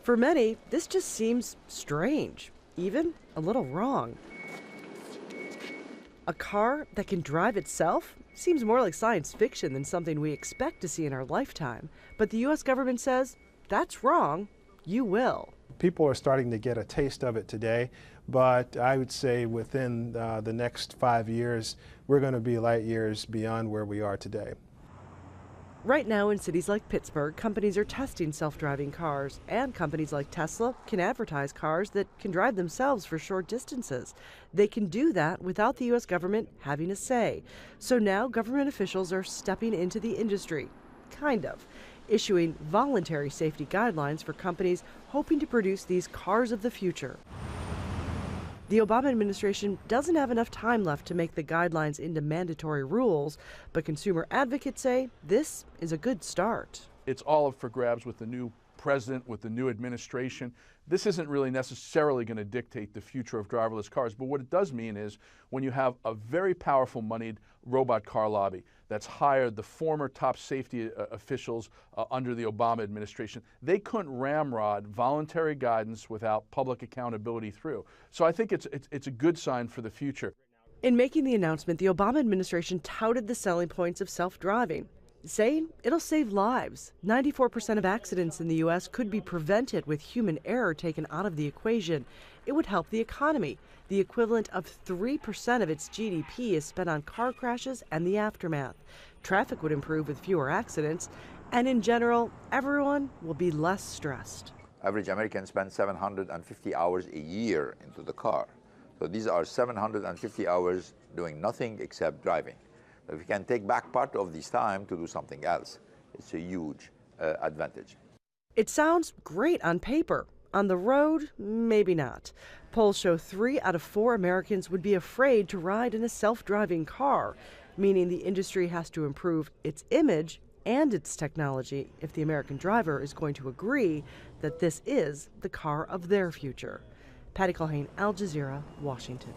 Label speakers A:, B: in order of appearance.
A: For many, this just seems strange, even a little wrong. A car that can drive itself seems more like science fiction than something we expect to see in our lifetime. But the U.S. government says, that's wrong. You will.
B: People are starting to get a taste of it today, but I would say within the next 5 years, we're going to be light years beyond where we are today.
A: Right now in cities like Pittsburgh, companies are testing self-driving cars, and companies like Tesla can advertise cars that can drive themselves for short distances. They can do that without the U.S. government having a say. So now government officials are stepping into the industry, kind of, issuing voluntary safety guidelines for companies hoping to produce these cars of the future. The Obama administration doesn't have enough time left to make the guidelines into mandatory rules, but consumer advocates say this is a good start.
C: It's all up for grabs with the new president, with the new administration. This isn't really necessarily going to dictate the future of driverless cars, but what it does mean is when you have a very powerful moneyed robot car lobby that's hired the former top safety officials under the Obama administration, they couldn't ramrod voluntary guidance without public accountability through. So I think it's a good sign for the future.
A: In making the announcement, the Obama administration touted the selling points of self-driving, saying it'll save lives. 94% of accidents in the U.S. could be prevented with human error taken out of the equation. It would help the economy. The equivalent of 3% of its GDP is spent on car crashes and the aftermath. Traffic would improve with fewer accidents, and in general, everyone will be less stressed.
D: Average American spends 750 hours a year into the car. So these are 750 hours doing nothing except driving. If we can take back part of this time to do something else, it's a huge advantage.
A: It sounds great on paper. On the road, maybe not. Polls show 3 out of 4 Americans would be afraid to ride in a self-driving car, meaning the industry has to improve its image and its technology if the American driver is going to agree that this is the car of their future. Patty Culhane, Al Jazeera, Washington.